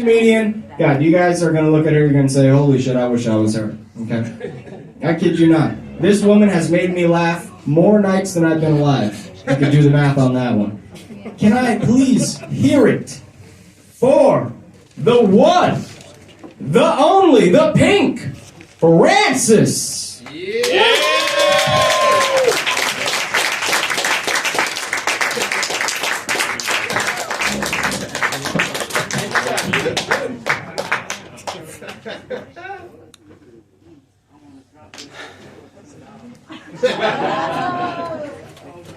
Comedian, God, you guys are going to look at her, you're going to say, holy shit, I wish I was her. Okay? I kid you not. This woman has made me laugh more nights than I've been alive. I could do the math on that one. Can I please hear it for the one, the only, the pink, Francis? Yeah!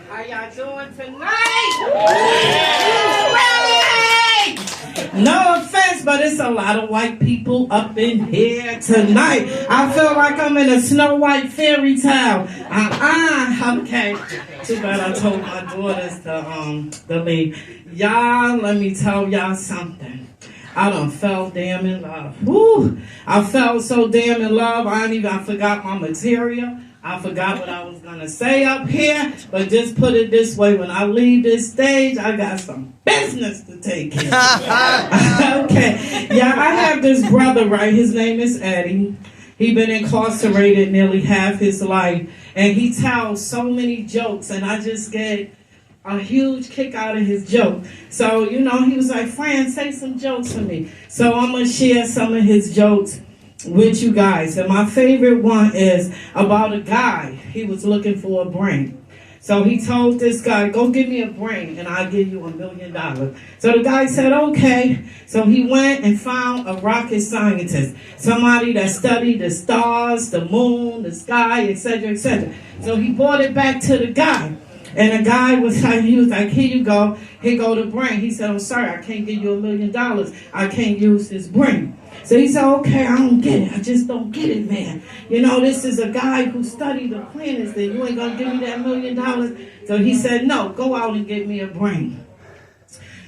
How y'all doing tonight? Ready? No offense, but it's a lot of white people up in here tonight. I feel like I'm in a Snow White fairy tale. Okay. Too bad I told my daughters to leave. Y'all, let me tell y'all something. I done fell damn in love. Woo! I fell so damn in love, I forgot my material. I forgot what I was going to say up here, but just put it this way, when I leave this stage, I got some business to take care of. Okay. Yeah, I have this brother, right? His name is Eddie. He been incarcerated nearly half his life, and he tells so many jokes, and I just get a huge kick out of his joke. So, he was like, Fran, say some jokes for me. So I'm going to share some of his jokes with you guys. And my favorite one is about a guy. He was looking for a brain. So he told this guy, go give me a brain and I'll give you $1 million. So the guy said, okay. So he went and found a rocket scientist, somebody that studied the stars, the moon, the sky, etc., etc. So he brought it back to the guy. And the guy was like, here you go. Here go the brain. He said, I'm sorry, I can't give you $1 million. I can't use this brain. So he said, okay, I don't get it. I just don't get it, man. This is a guy who studied the planets, then you ain't going to give me that $1 million? So he said, no, go out and get me a brain.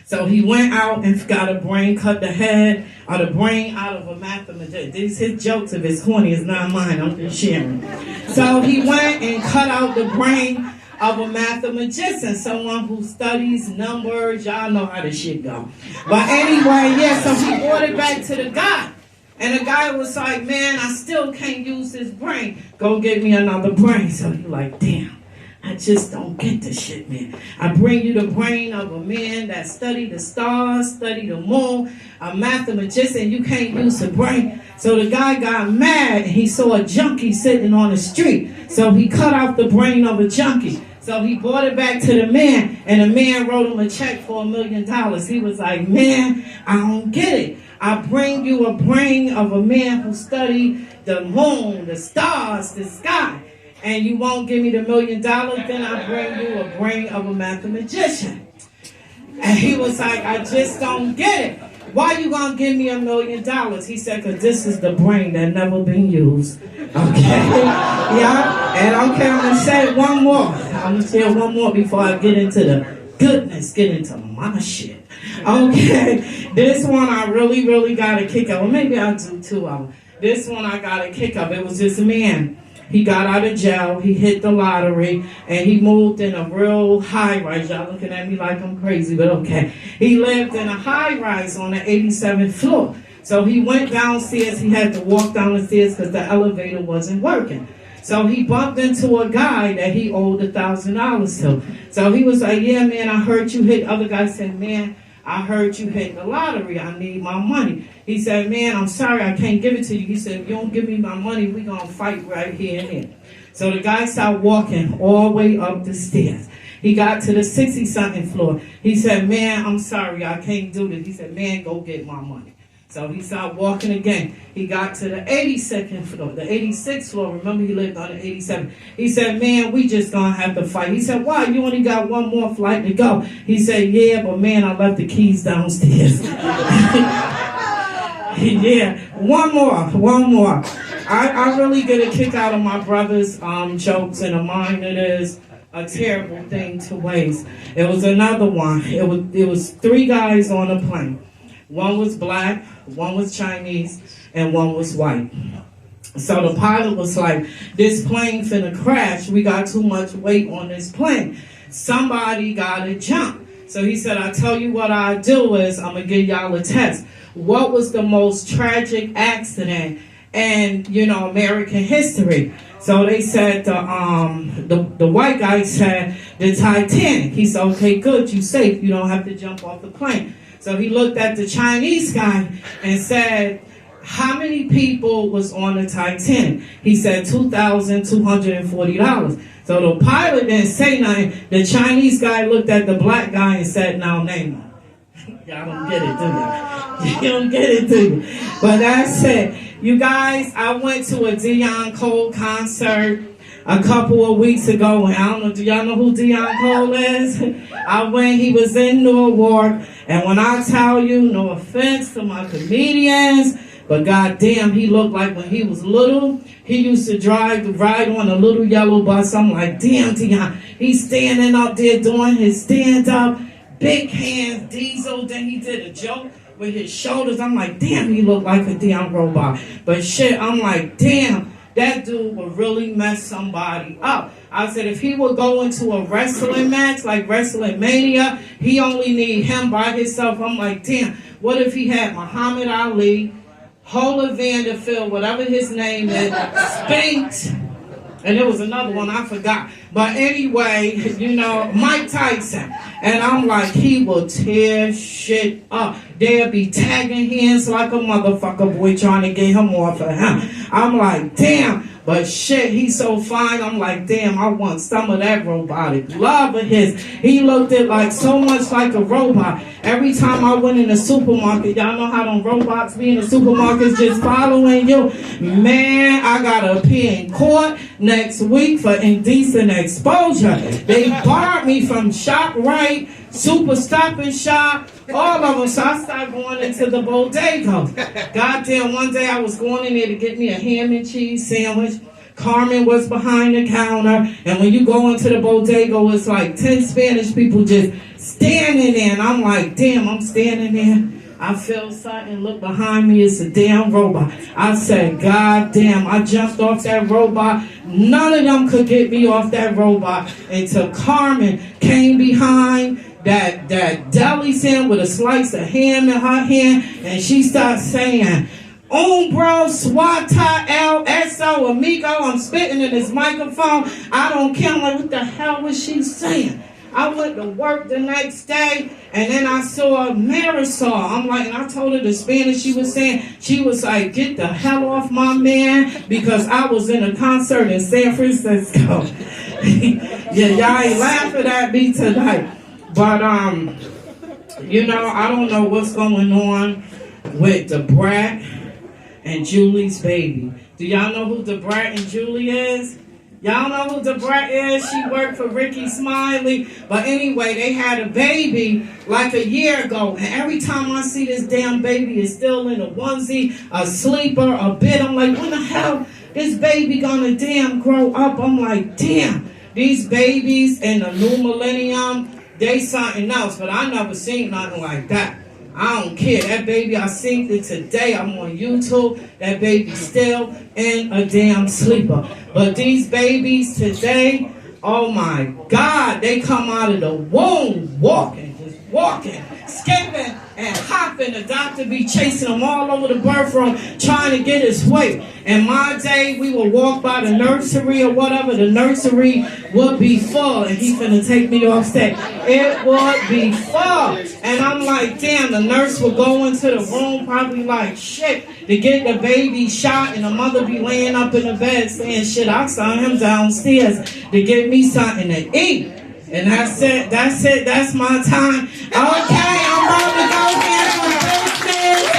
So he went out and got a brain, cut the head of the brain out of a mathematician. These his jokes, if it's corny, it's not mine. I'm just sharing. So he went and cut out the brain of a mathematician, someone who studies numbers. Y'all know how this shit go. But anyway, yeah, so he brought it back to the guy. And the guy was like, man, I still can't use this brain. Go get me another brain. So he like, damn, I just don't get this shit, man. I bring you the brain of a man that studied the stars, studied the moon, a mathematician, you can't use the brain. So the guy got mad and he saw a junkie sitting on the street. So he cut out the brain of a junkie. So he brought it back to the man, and the man wrote him a check for $1 million. He was like, man, I don't get it. I bring you a brain of a man who studied the moon, the stars, the sky, and you won't give me the $1 million, then I bring you a brain of a mathematician. And he was like, I just don't get it. Why you gonna give me $1 million? He said, because this is the brain that never been used. Okay? Yeah? And okay, I'm gonna say one more. I'm gonna say one more before I get into the goodness, get into my shit. Okay? This one I really, really got a kick of. Well, maybe I'll do two of them. This one I got a kick of. It was this man. He got out of jail, he hit the lottery, and he moved in a real high-rise. Y'all looking at me like I'm crazy, but okay. He lived in a high-rise on the 87th floor. So he went downstairs. He had to walk down the stairs because the elevator wasn't working. So he bumped into a guy that he owed $1,000 to. So he was like, yeah, man, I heard you hit. Other guy said, man, I heard you hit the lottery. I need my money. He said, man, I'm sorry, I can't give it to you. He said, if you don't give me my money, we're going to fight right here and here. So the guy started walking all the way up the stairs. He got to the 60-something floor. He said, man, I'm sorry, I can't do this. He said, man, go get my money. So he started walking again. He got to the 82nd floor, the 86th floor. Remember, he lived on the 87th. He said, man, we just going to have to fight. He said, why? You only got one more flight to go. He said, yeah, but man, I left the keys downstairs. Yeah, one more. I really get a kick out of my brother's jokes, and of mine it is a terrible thing to waste. It was another one. It was three guys on a plane. One was black, one was Chinese, and one was white. So the pilot was like, this plane finna crash. We got too much weight on this plane. Somebody gotta jump. So he said, I tell you what I do is I'm gonna give y'all a test. what was the most tragic accident in, American history. So they said the white guy said the Titanic. He said, okay, good, you safe. You don't have to jump off the plane. So he looked at the Chinese guy and said, how many people was on the Titanic? He said $2,240. So the pilot didn't say nothing. The Chinese guy looked at the black guy and said, now name him. Y'all don't get it, do you? You don't get it, do you? But that's it. You guys, I went to a Dion Cole concert a couple of weeks ago. And I don't know, do y'all know who Dion Cole is? I went, he was in Newark. And when I tell you, no offense to my comedians, but goddamn, he looked like when he was little, he used to ride on a little yellow bus. I'm like, damn, Dion, he's standing up there doing his stand-up, big hands, diesel. Then he did a joke with his shoulders. I'm like, damn, he looked like a damn robot. But shit, I'm like, damn, that dude would really mess somebody up. I said, if he would go into a wrestling match like Wrestling Mania, he only need him by himself. I'm like, damn, what if he had Muhammad Ali, Holler Vanderfield, whatever his name is, Spinks, and there was another one, I forgot. But anyway, Mike Tyson. And I'm like, he will tear shit up. They'll be tagging hands like a motherfucker boy trying to get him off of him. I'm like, damn. But shit, he's so fine. I'm like, damn, I want some of that robotic love of his. He looked at like so much like a robot. Every time I went in the supermarket, y'all know how them robots be in the supermarkets just following you? Man, I gotta appear in court next week for indecent exposure. They barred me from ShopRite, Super Stop and Shop, all of them. So I started going into the bodega. Goddamn, one day I was going in there to get me a ham and cheese sandwich. Carmen was behind the counter. And when you go into the bodega, it's like 10 Spanish people just standing there. And I'm like, damn, I'm standing there. I feel something, look behind me, it's a damn robot. I said, God damn, I jumped off that robot. None of them could get me off that robot until Carmen came behind that deli stand with a slice of ham in her hand, and she started saying, Umbro, Swata, El, Eso, Amigo. I'm spitting in this microphone. I don't care. I'm like, what the hell was she saying? I went to work the next day, and then I saw Marisol. I'm like, and I told her the Spanish she was saying. She was like, get the hell off my man, because I was in a concert in San Francisco. Yeah, y'all ain't laughing at me tonight. But, I don't know what's going on with Da Brat and Julie's baby. Do y'all know who Da Brat and Julie is? Y'all know who Da Brat is? She worked for Ricky Smiley. But anyway, they had a baby like a year ago. And every time I see this damn baby is still in a onesie, a sleeper, a bed, I'm like, when the hell this baby gonna damn grow up? I'm like, damn, these babies in the new millennium, they something else. But I never seen nothing like that. I don't care. That baby, I seen it today. I'm on YouTube. That baby still in a damn sleeper. But these babies today, oh my God, they come out of the womb walking, just walking, skipping and hopping. The doctor be chasing them all over the birth room trying to get his weight. In my day, we would walk by the nursery or whatever. The nursery would be full, and he finna take me off stage. It would be full. And I'm like, damn, the nurse would go into the room probably like shit to get the baby shot, and the mother be laying up in the bed saying, shit, I saw him downstairs to get me something to eat. And that's it, that's my time. Okay, I'm out.